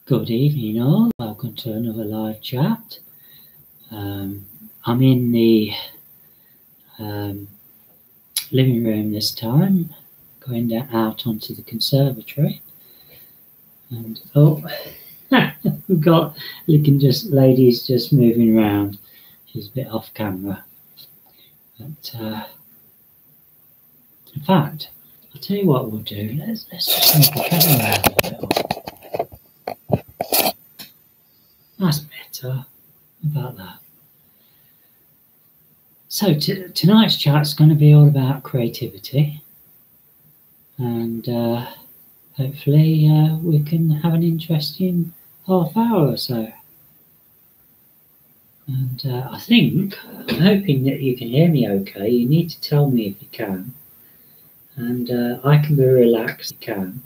Good evening all, welcome to another live chat. I'm in the living room this time, going out onto the conservatory. And we've got ladies just moving around. She's a bit off camera. But in fact, I'll tell you what we'll do. Let's just move the camera around a little. That's better. How about that? So tonight's chat's going to be all about creativity, and hopefully we can have an interesting half hour or so. And I'm hoping that you can hear me okay. You need to tell me if you can, and I can be relaxed. You can,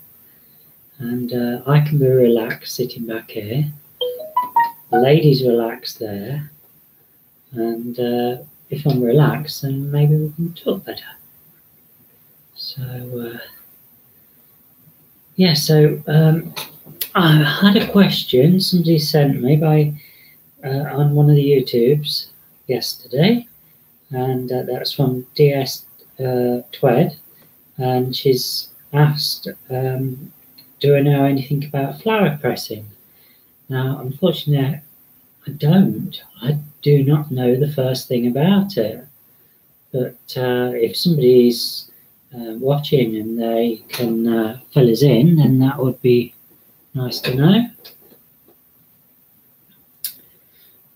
and I can be relaxed sitting back here. The ladies relaxed there, and if I'm relaxed, then maybe we can talk better. So I had a question somebody sent me on one of the YouTubes yesterday, and that's from DS Twed, and she's asked, do I know anything about flower pressing? Now, unfortunately, I don't. I do not know the first thing about it. But if somebody's watching and they can fill us in, then that would be nice to know.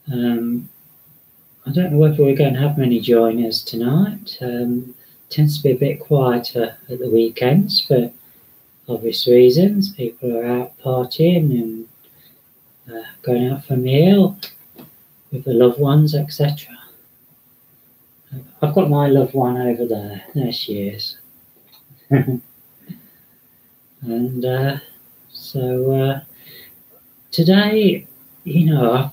I don't know whether we're going to have many joiners tonight. Tends to be a bit quieter at the weekends for obvious reasons. People are out partying and going out for a meal with the loved ones, etc. I've got my loved one over there. There she is. And so today, I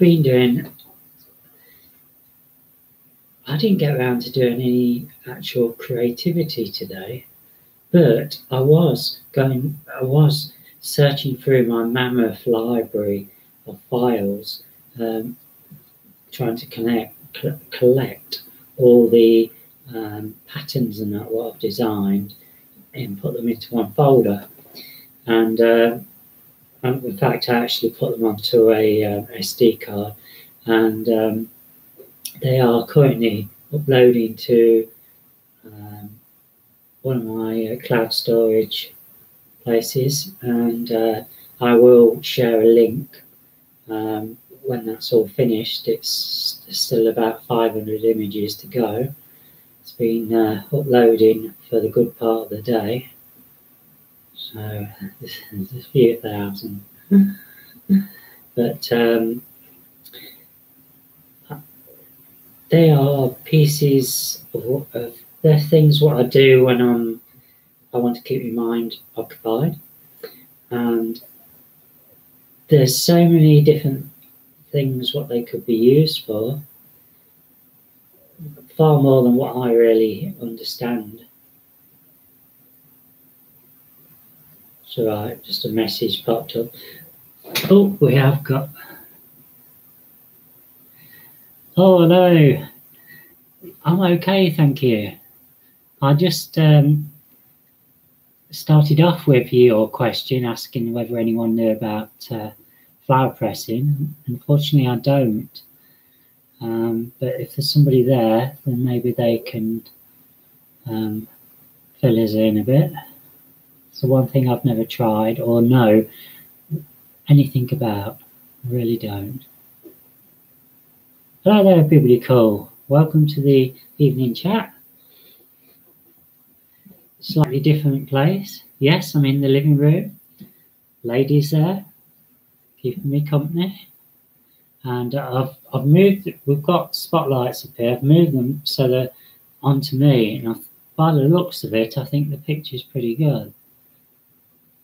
didn't get around to doing any actual creativity today, but I was searching through my mammoth library of files, trying to collect all the patterns and that what I've designed and put them into one folder. And in fact, I actually put them onto a SD card, and they are currently uploading to one of my cloud storage places, and I will share a link when that's all finished. It's still about 500 images to go. It's been uploading for the good part of the day, so there's a few thousand. But they are pieces of they're things what I do when I want to keep my mind occupied, and there's so many different things what they could be used for, far more than what I really understand. So right, just a message popped up. Oh, we have got. Oh, hello. I'm okay, thank you. I just started off with your question asking whether anyone knew about flower pressing. Unfortunately, I don't. But if there's somebody there, then maybe they can fill us in a bit. It's the one thing I've never tried or know anything about. I really don't. Hello there, everybody cool. Welcome to the evening chat. Slightly different place. Yes, I'm in the living room. Ladies there, keeping me company. And I've moved, we've got spotlights up here. I've moved them so they're onto me. And by the looks of it, I think the picture's pretty good.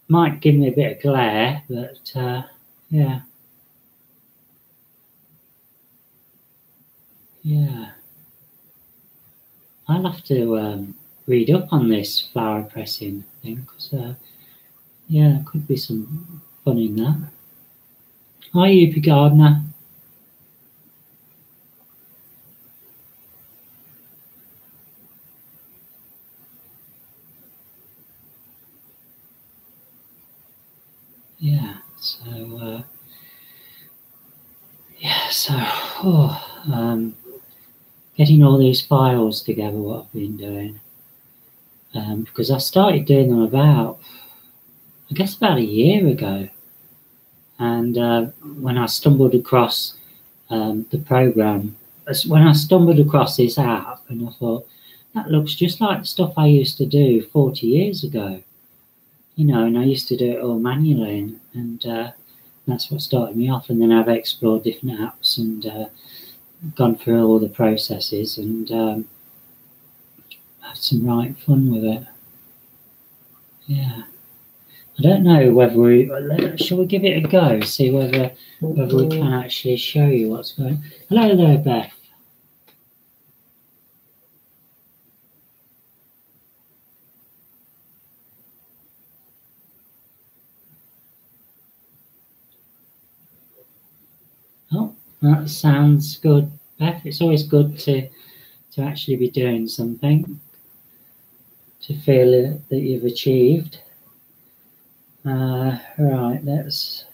Might give me a bit of glare, but yeah. Yeah. I'll have to read up on this flower pressing thing, because yeah, there could be some fun in that. Hi, Yuppie Gardener. Yeah, so getting all these files together, what I've been doing, because I started doing them about a year ago, and when I stumbled across the program, when I stumbled across this app, and I thought that looks just like the stuff I used to do 40 years ago, and I used to do it all manually, and that's what started me off. And then I've explored different apps and gone through all the processes and had some right fun with it. Yeah. I don't know whether shall we give it a go, see whether we can actually show you what's going on. Hello there, Beth. Oh, that sounds good, Beth. It's always good to actually be doing something, to feel that you've achieved. Right, let's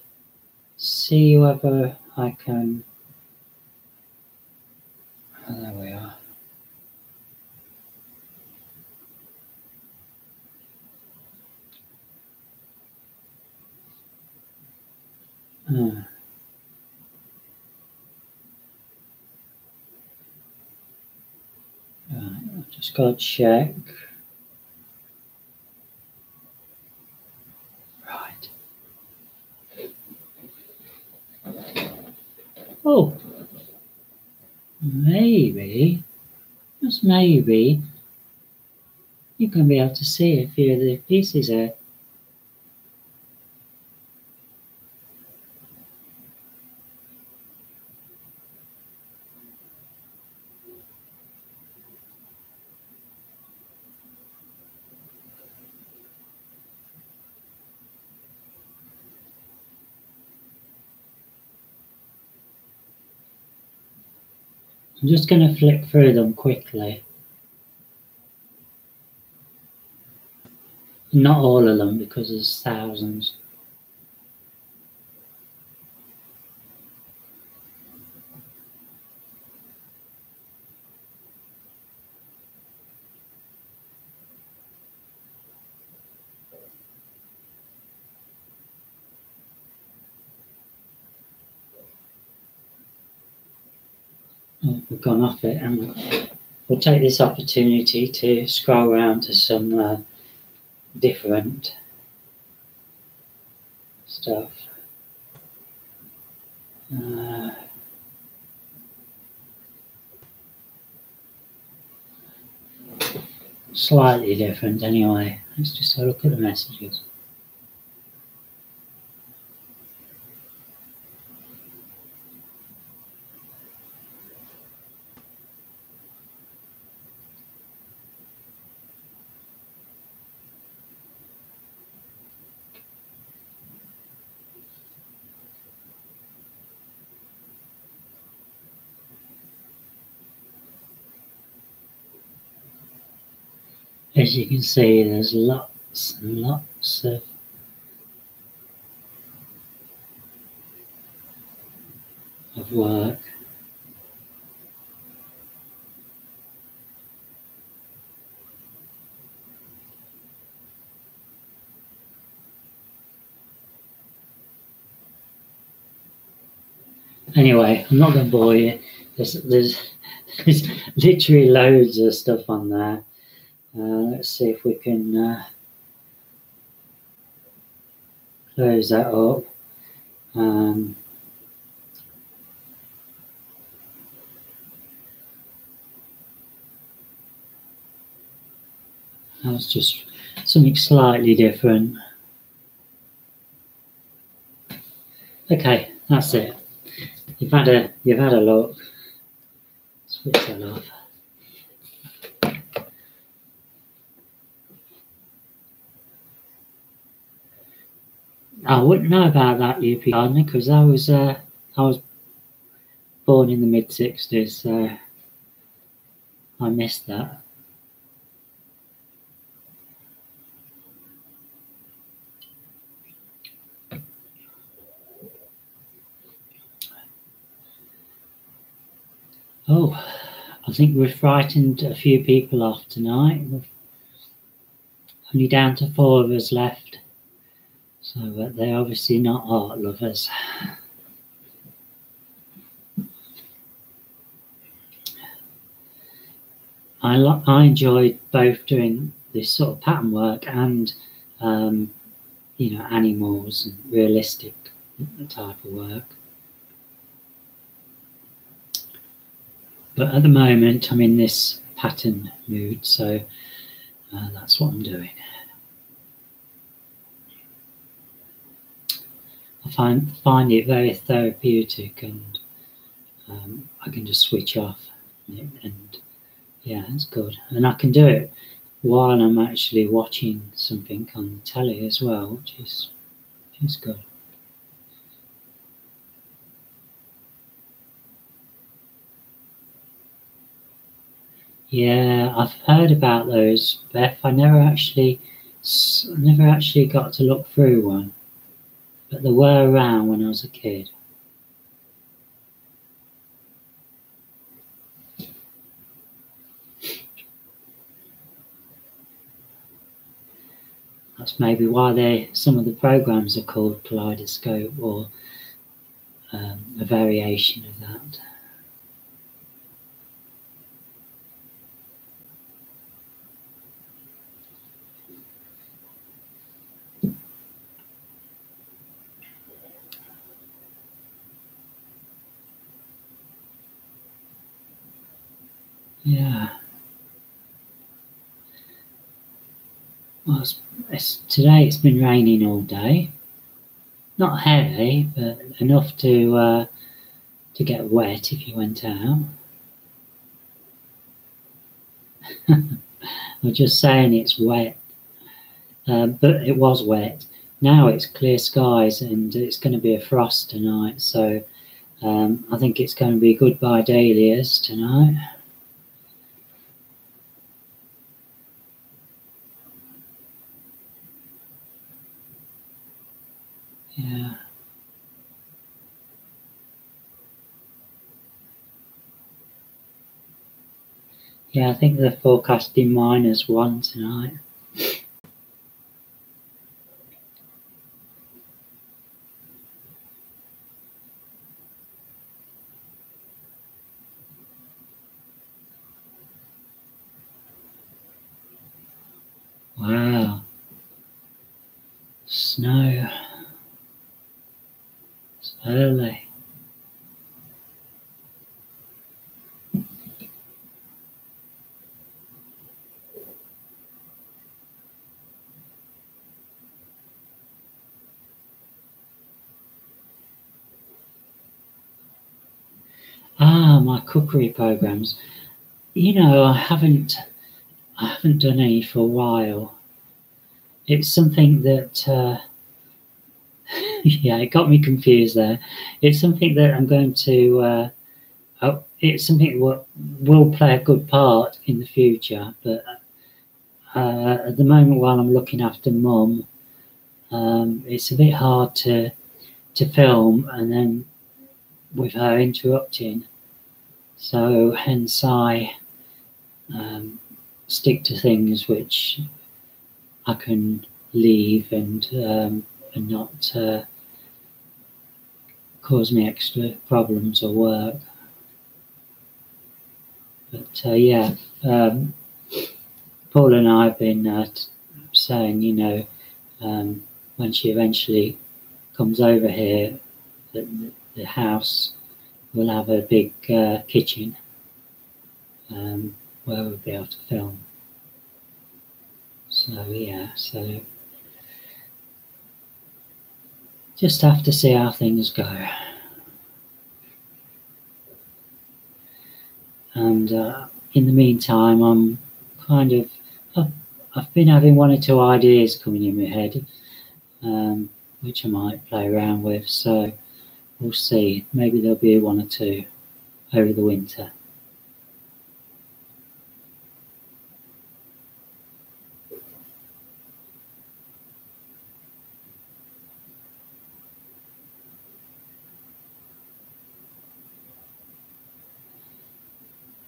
see whether I can. Oh, there we are. Right, I've just got to check. Right. Oh, maybe, just maybe, you're going to be able to see a few of the pieces here. I'm just going to flick through them quickly. Not all of them, because there's thousands. Oh, we've gone off it, and we'll take this opportunity to scroll around to some different stuff. Slightly different anyway. Let's just have a look at the messages. As you can see, there's lots and lots of work. Anyway, I'm not going to bore you. There's literally loads of stuff on there. Let's see if we can close that up. That's just something slightly different. Okay, that's it. You've had a look. Switch that off. I wouldn't know about that, UP Gardner, because I was born in the mid-60s, so I missed that. Oh, I think we've frightened a few people off tonight. We're only down to 4 of us left, so they're obviously not art lovers. I enjoyed both doing this sort of pattern work and animals and realistic type of work. But at the moment I'm in this pattern mood, so that's what I'm doing. I find it very therapeutic, and I can just switch off, and yeah, it's good. And I can do it while I'm actually watching something on the telly as well, which is good. Yeah, I've heard about those, Beth. I never actually got to look through one, but they were around when I was a kid. That's maybe why some of the programs are called Kaleidoscope, or a variation of that. Yeah. Well, today it's been raining all day. Not heavy, but enough to get wet if you went out. I'm just saying it's wet, but it was wet. Now it's clear skies, and it's going to be a frost tonight, so I think it's going to be goodbye dahlias tonight. Yeah. Yeah, I think they're forecasting -1 tonight. Wow. Snow. It's early. My cookery programs. I haven't done any for a while. It's something that, yeah, it got me confused there. It's something that I'm going to, it's something that will play a good part in the future, but at the moment, while I'm looking after Mum, it's a bit hard to film, and then with her interrupting. So hence I stick to things which I can leave and not cause me extra problems or work. But yeah, Paul and I have been saying, when she eventually comes over here, that the house will have a big kitchen where we'll be able to film. So yeah, so just have to see how things go. And in the meantime, I'm kind of, I've been having 1 or 2 ideas coming in my head, which I might play around with. So we'll see. Maybe there'll be one or two over the winter.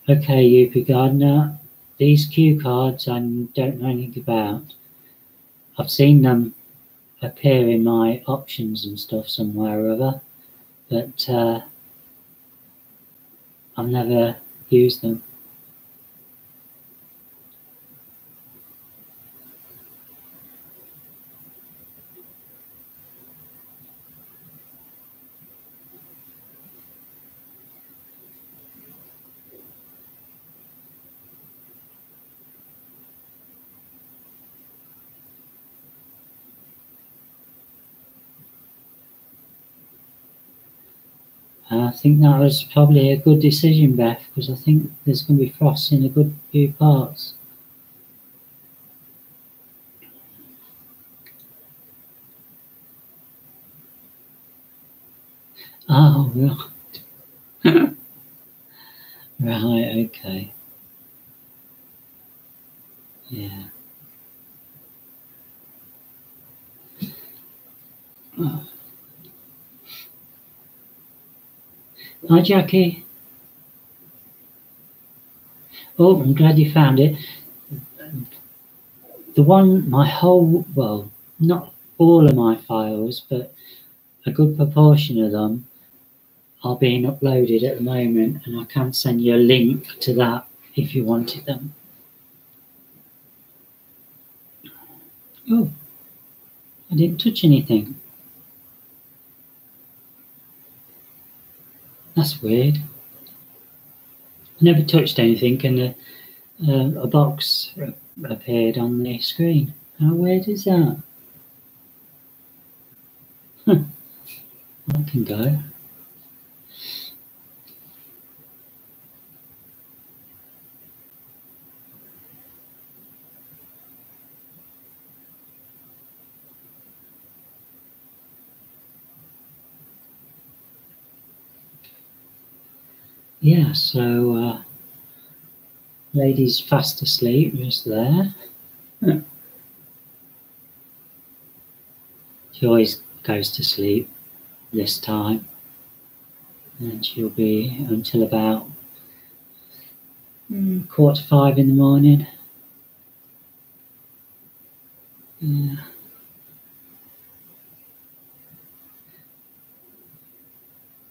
Okay, Yuppie Gardener, these cue cards I don't know anything about. I've seen them appear in my options and stuff somewhere or other, but I've never used them. I think that was probably a good decision, Beth, because I think there's going to be frost in a good few parts. Oh, right. Right, okay. Yeah. Oh. Hi, Jackie. Oh, I'm glad you found it. The one, well, not all of my files, but a good proportion of them are being uploaded at the moment, and I can send you a link to that if you wanted them. Oh, I didn't touch anything. That's weird. I never touched anything, and a box appeared on the screen. How weird is that? I can go. Yeah, so lady's fast asleep, just there. She always goes to sleep this time, and she'll be until about 4:45 in the morning. Yeah.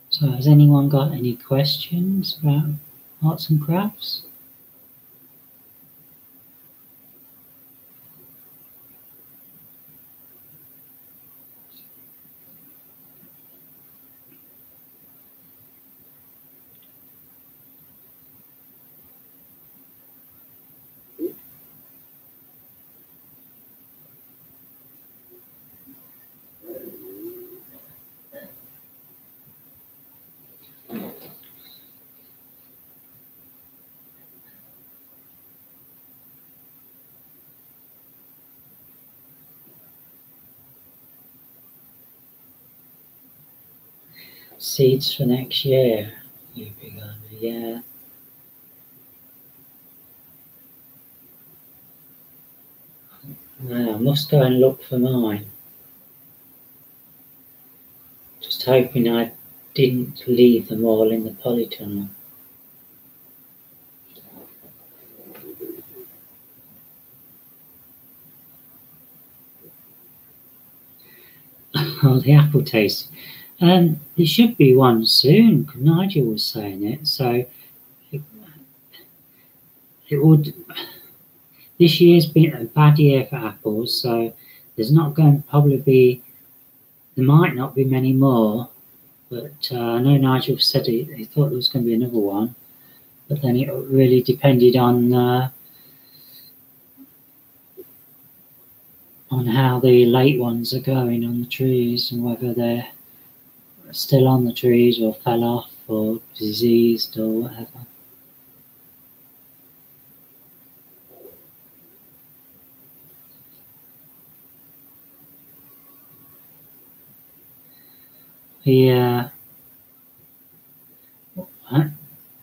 So has anyone got any questions about arts and crafts? Seeds for next year, yeah. Well, I must go and look for mine. Just hoping I didn't leave them all in the polytunnel. Oh, the apple taste. There should be one soon. Nigel was saying it, so it would. This year's been a bad year for apples, so there's not going to probably be. There might not be many more, but I know Nigel said he thought there was going to be another one, but then it really depended on how the late ones are going on the trees and whether they're still on the trees or fell off or diseased or whatever. Yeah, I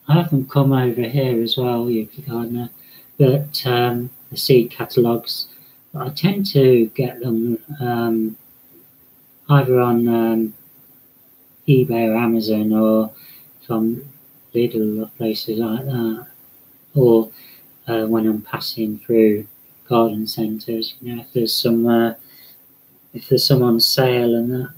haven't come over here as well, Yuki Gardner, but the seed catalogues, I tend to get them either on eBay or Amazon or from Lidl or places like that, or when I'm passing through garden centres, you know, if there's some on sale and that.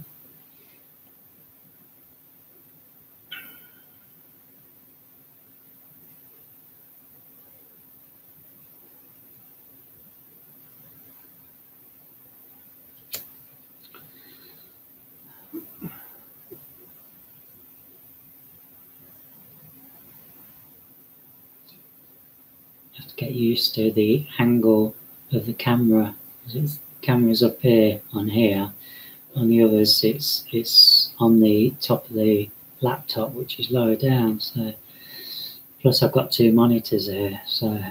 Have to get used to the angle of the camera. The camera's up here, on the others it's on the top of the laptop, which is lower down, so plus I've got two monitors here, so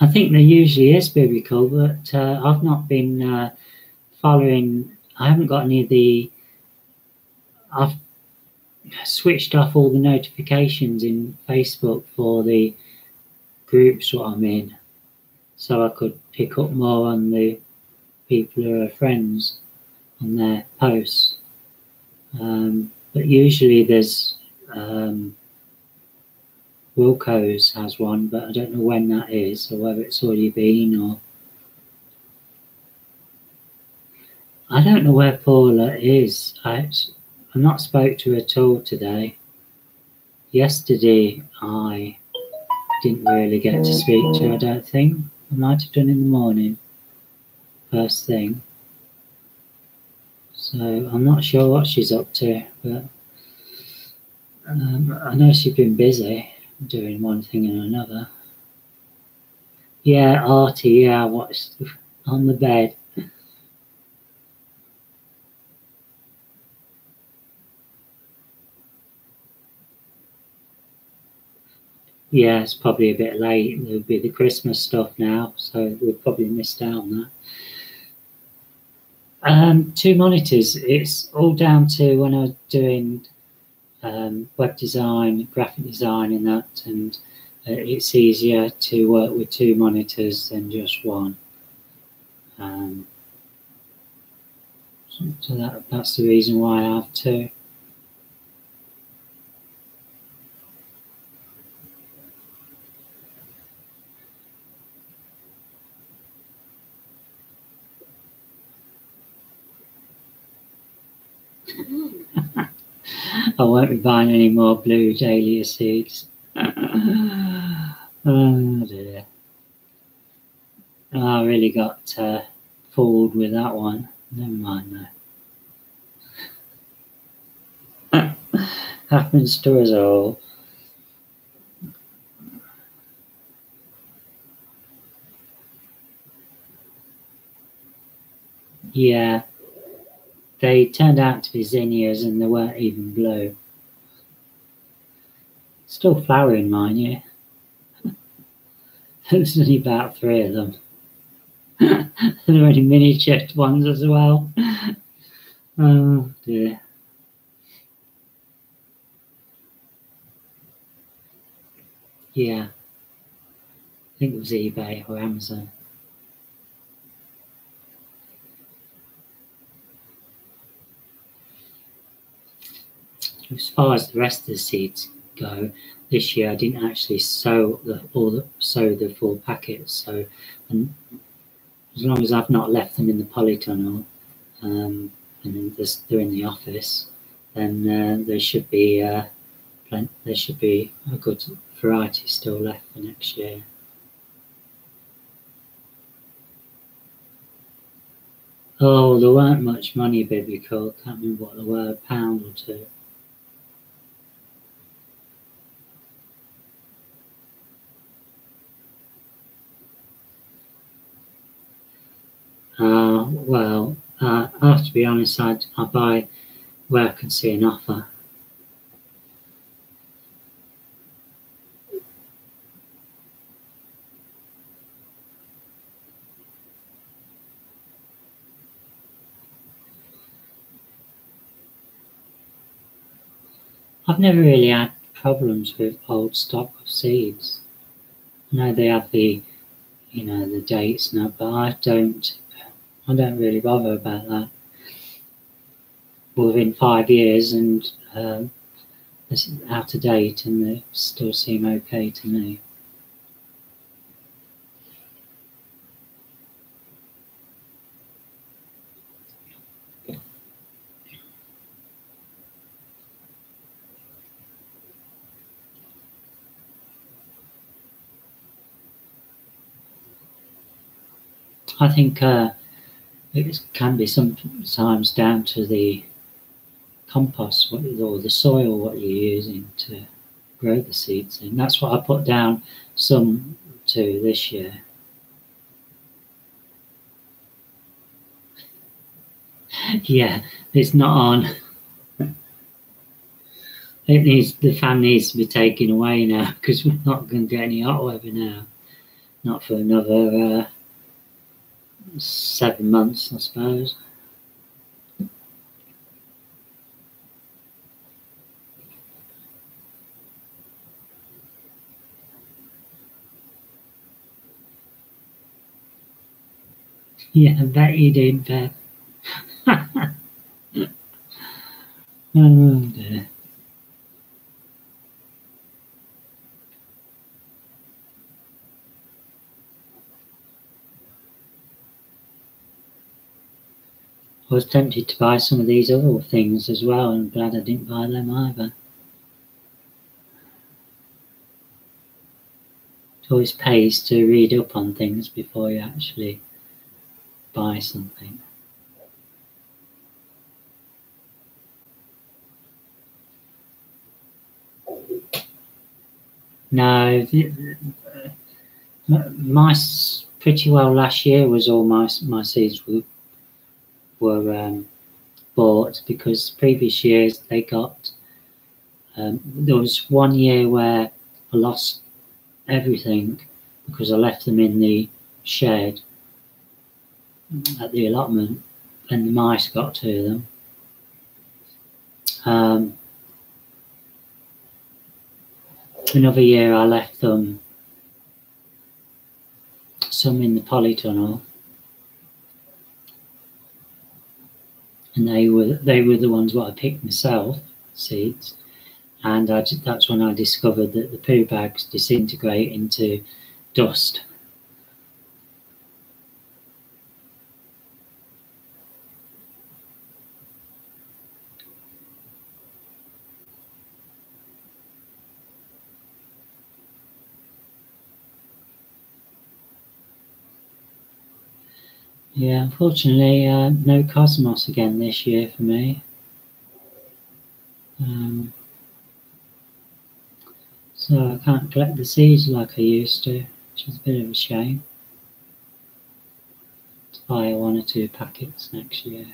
I think there usually is biblical, but I've not been following. I haven't got any of the. I've switched off all the notifications in Facebook for the groups what I'm in, so I could pick up more on the people who are friends on their posts. But usually there's Wilco's has one, but I don't know when that is or whether it's already been, or I don't know where Paula is. I'm not spoke to her at all today. Yesterday I didn't really get to speak to her, I don't think. I might have done in the morning, first thing. So I'm not sure what she's up to, but I know she's been busy doing one thing and another. Yeah, Artie, yeah, I watched on the bed. Yeah, it's probably a bit late. There'll be the Christmas stuff now, so we've probably missed out on that. Two monitors. It's all down to when I was doing web design, graphic design, and that, and it's easier to work with two monitors than just one. So that's the reason why I have two. I won't be buying any more blue dahlia seeds. Oh dear. I really got fooled with that one. Never mind though. Happens to us all. Yeah. They turned out to be zinnias and they weren't even blue. Still flowering, mind you. There's only about 3 of them. There are only miniature ones as well. Oh dear. Yeah. I think it was eBay or Amazon. As far as the rest of the seeds go, this year I didn't actually sow the full packets. So, and as long as I've not left them in the polytunnel, and they're in the office, then there should be a good variety still left for next year. Oh, there weren't much money biblical. Can't remember what they were, £1 or £2. Well, I have to be honest, I buy where I can see an offer. I've never really had problems with old stock of seeds. I know they have the, the dates now, but I don't really bother about that. Within 5 years and it's out of date and they still seem okay to me. I think it can be sometimes down to the compost or the soil what you're using to grow the seeds in. That's what I put down some to this year. Yeah, it's not on. The fan needs to be taken away now because we're not going to get any hot weather now. Not for another 7 months, I suppose. Yeah, I bet you did, Beth. Oh dear. I was tempted to buy some of these other things as well, and I'm glad I didn't buy them either. It always pays to read up on things before you actually buy something. No, my pretty well last year was all my seeds were bought because previous years they got. There was one year where I lost everything because I left them in the shed at the allotment and the mice got to them. Another year I left them some in the polytunnel and they were the ones what I picked myself, seeds, and that's when I discovered that the poo bags disintegrate into dust. Yeah, unfortunately, no cosmos again this year for me. So I can't collect the seeds like I used to, which is a bit of a shame. To buy 1 or 2 packets next year.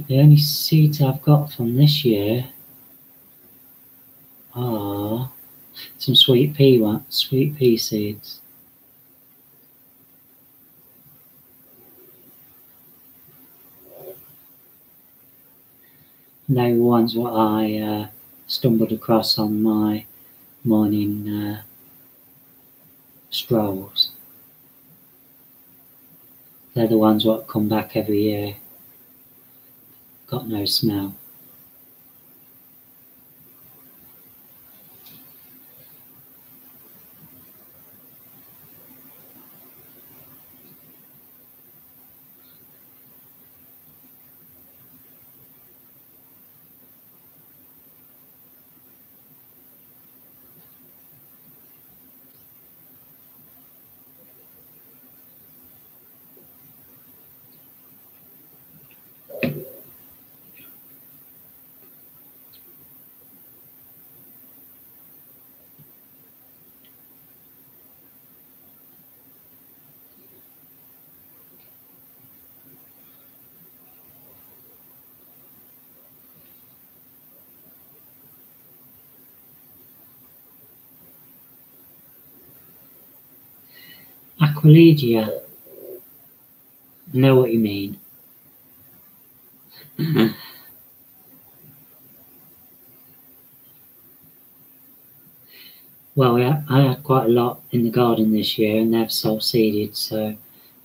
The only seeds I've got from this year are some sweet pea seeds. And they were ones what I stumbled across on my morning strolls. They're the ones what come back every year. Got no smell. Aquilegia. I know what you mean. Well, I had quite a lot in the garden this year, and they've self-seeded, so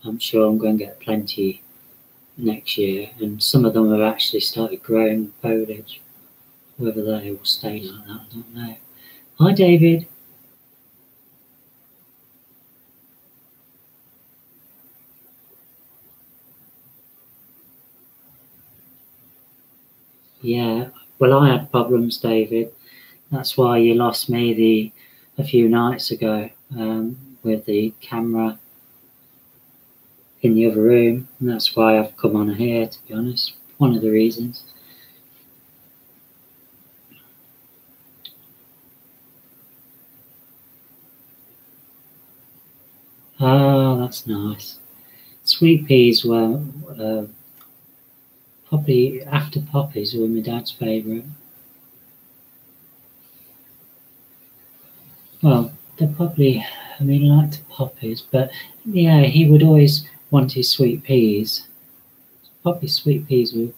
I'm sure I'm going to get plenty next year. And some of them have actually started growing foliage. Whether they will stay like that, I don't know. Hi, David. Yeah, well, I had problems, David. That's why you lost me a few nights ago with the camera in the other room, and that's why I've come on here, to be honest. One of the reasons. Oh, that's nice. Sweet peas were probably, after poppies, were my dad's favourite. Well, they're probably, I mean, I liked poppies, but yeah, he would always want his sweet peas. Probably sweet peas were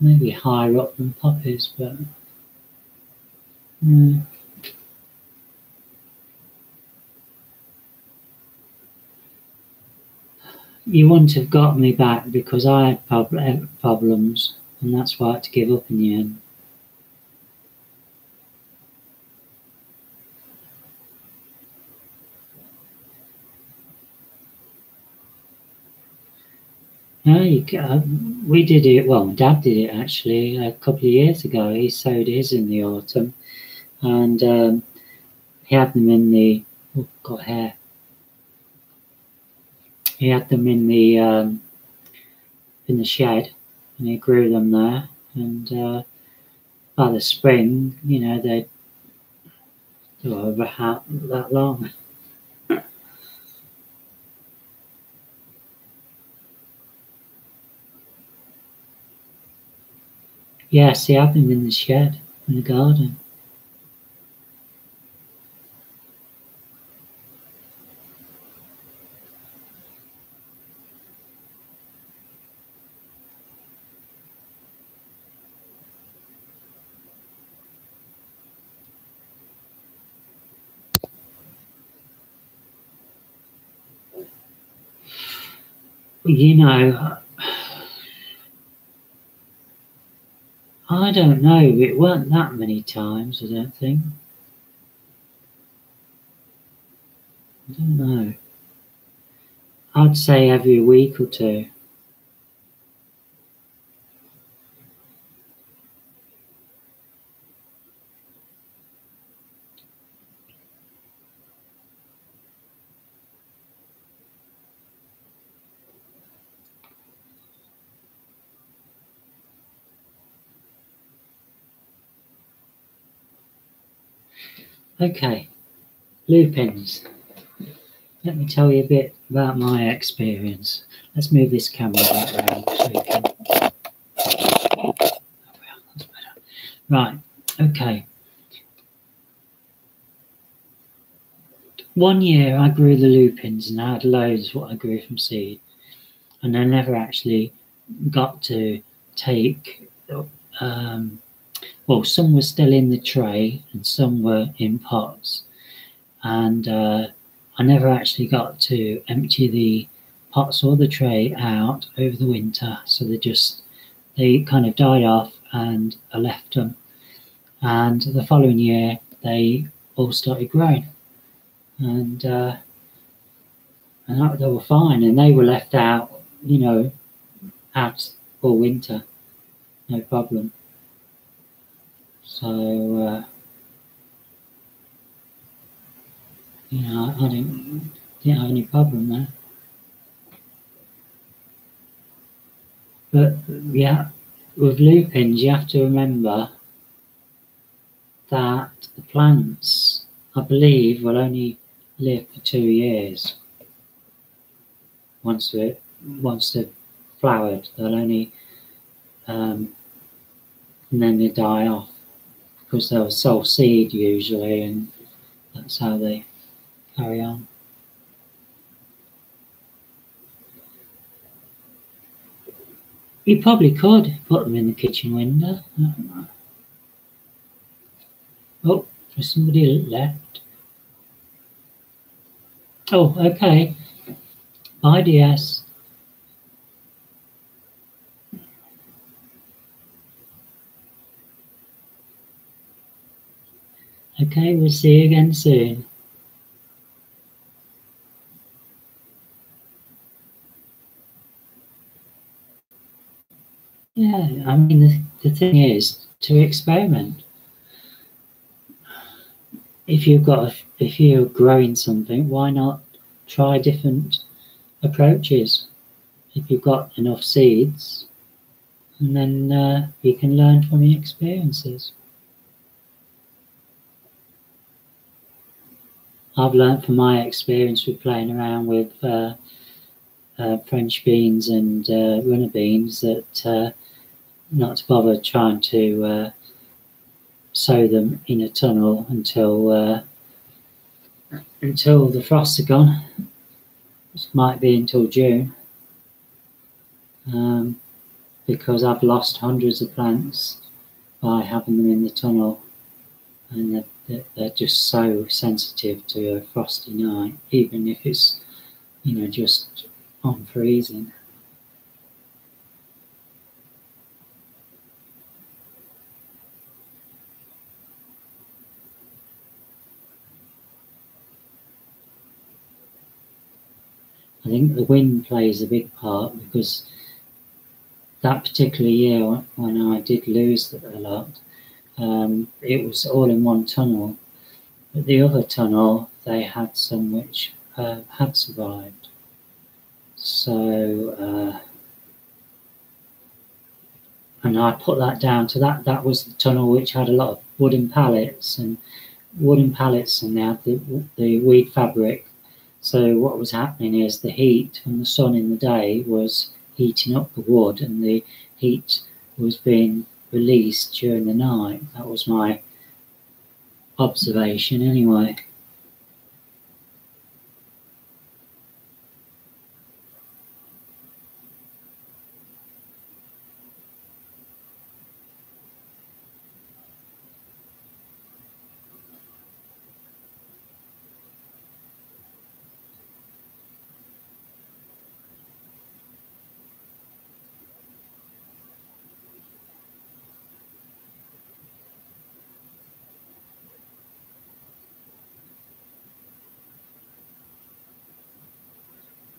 maybe higher up than poppies, but you wouldn't have got me back because I had problems, and that's why I had to give up in the end. No, we did it. Well, my dad did it actually a couple of years ago. He sowed his in the autumn, and he had them in the. Oh, got hair. He had them in the shed, and he grew them there. And by the spring, you know, they were about that long. Yes, he had them in the shed in the garden. You know, I don't know. It weren't that many times, I don't think. I don't know. I'd say every week or two. Okay, lupins. Let me tell you a bit about my experience. Let's move this camera back around so you can. That's better. Right, okay. One year I grew the lupins and I had loads what I grew from seed, and I never actually got to take. Well, some were still in the tray and some were in pots, and I never actually got to empty the pots or the tray out over the winter, so they kind of died off and I left them, and the following year they all started growing, and they were fine, and they were left out, you know, out all winter, no problem. So you know, I didn't have any problem there. But yeah, with lupins, you have to remember that the plants, I believe, will only live for 2 years. Once they've flowered, they'll only, and then they die off because they'll self-seed usually, and that's how they carry on. You probably could put them in the kitchen window. Oh, there's somebody left. Oh, okay. Bye, DS. Okay, we'll see you again soon. Yeah, I mean, the thing is to experiment. If you're growing something, why not try different approaches? If you've got enough seeds, and then you can learn from your experiences. I've learned from my experience with playing around with French beans and runner beans that not to bother trying to sow them in a tunnel until the frosts are gone. This might be until June, because I've lost hundreds of plants by having them in the tunnel, and they're just so sensitive to a frosty night, even if it's just on freezing. I think the wind plays a big part, because that particular year when I did lose a lot, it was all in one tunnel. But the other tunnel, they had some which had survived. So, and I put that down to that. That was the tunnel which had a lot of wooden pallets, and they had the weed fabric. So what was happening is the heat from the sun in the day was heating up the wood, and the heat was being released during the night. That was my observation anyway.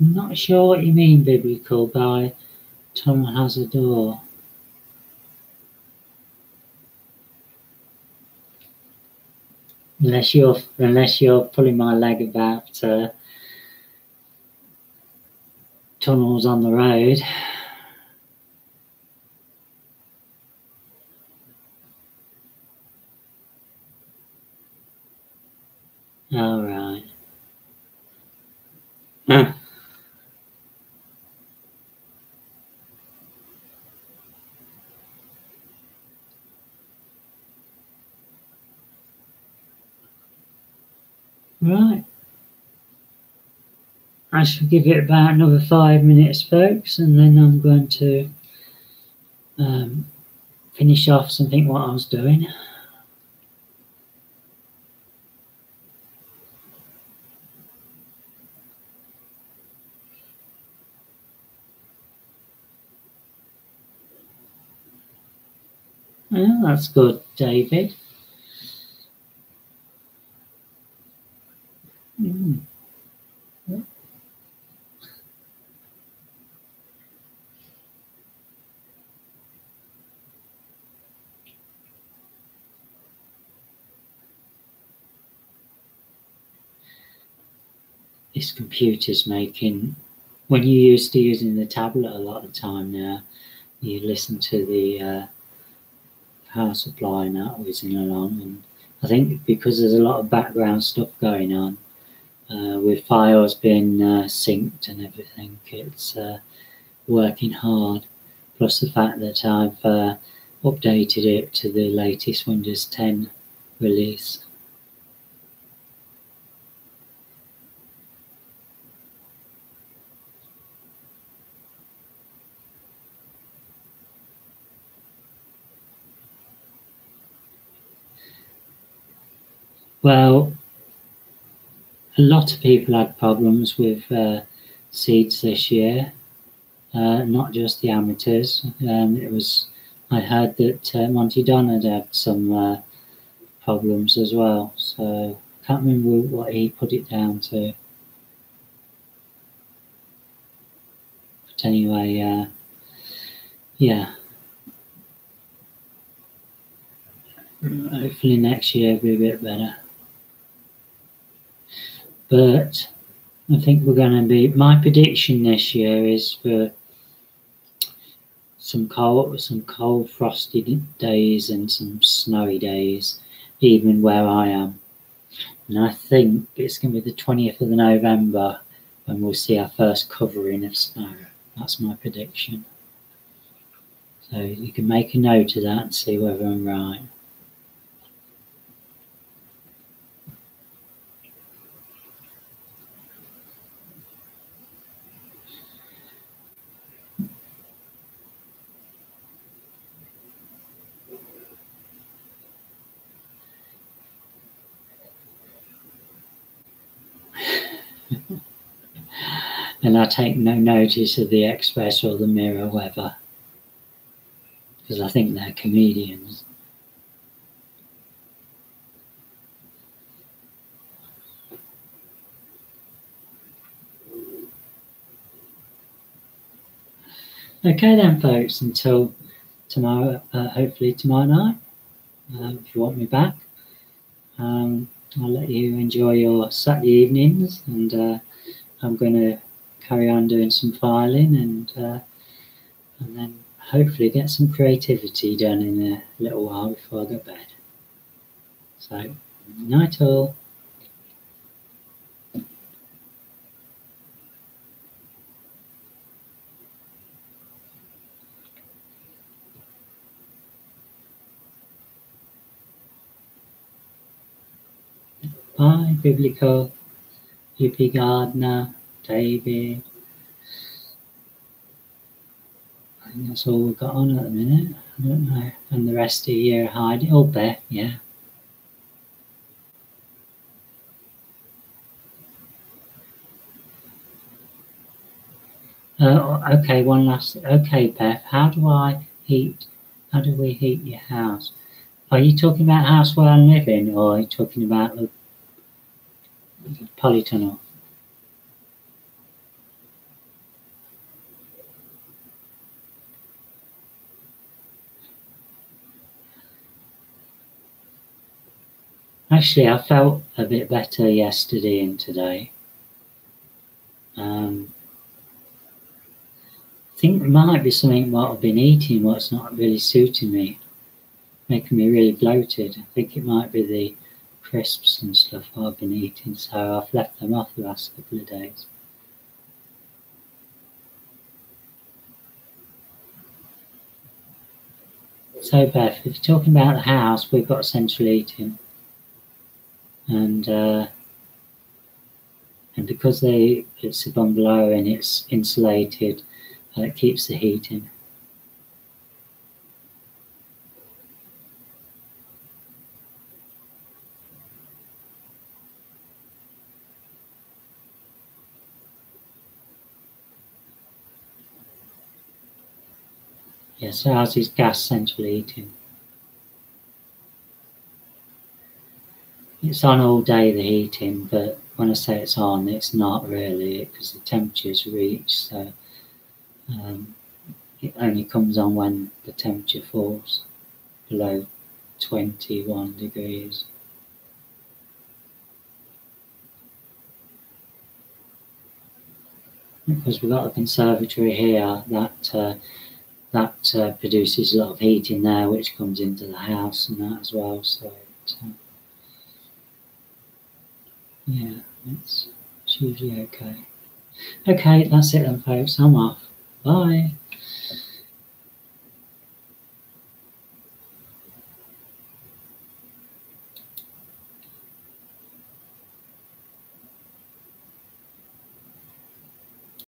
I'm not sure what you mean biblical by tunnel has a door. Unless you're pulling my leg about tunnels on the road. All right. Right. I shall give it about another 5 minutes, folks, and then I'm going to finish off something what I was doing. Oh, that's good, David. This computer's making, when you're used to using the tablet a lot of the time now, you listen to the power supply now whizzing along, and I think because there's a lot of background stuff going on, with files being synced and everything, it's working hard. Plus the fact that I've updated it to the latest Windows 10 release. Well, a lot of people had problems with seeds this year, not just the amateurs. I heard that Monty Don had some problems as well, so I can't remember what he put it down to. But anyway, yeah. Hopefully next year will be a bit better. But I think we're going to be. My prediction this year is for some cold, frosty days and some snowy days, even where I am. And I think it's going to be the 20th of November when we'll see our first covering of snow. That's my prediction. So you can make a note of that and see whether I'm right. And I take no notice of the Express or the Mirror weather, because I think they're comedians. Okay then, folks, until tomorrow, hopefully tomorrow night, if you want me back. I'll let you enjoy your Saturday evenings, and I'm going to carry on doing some filing and then hopefully get some creativity done in a little while before I go to bed. So, night all. Bye, Biblical, UP Gardner, David. I think that's all we've got on at the minute. I don't know. And the rest of you are hiding. Oh, Beth, yeah. Okay, one last. Okay, Beth, how do we heat your house? Are you talking about house where I'm living, or are you talking about the polytunnel? Actually, I felt a bit better yesterday and today. I think it might be something what I've been eating, what's not really suiting me, making me really bloated. I think it might be the crisps and stuff I've been eating, so I've left them off the last couple of days. So Beth, if you're talking about the house, we've got central heating, and because it's a bungalow and it's insulated, it keeps the heat in. Yes, ours is gas central heating. It's on all day, the heating, but when I say it's on, it's not really, because the temperature's reached, so it only comes on when the temperature falls below 21 degrees. Because we've got a conservatory here that produces a lot of heat in there, which comes into the house and that as well. So yeah, it's usually okay. Okay, that's it then, folks. I'm off. Bye.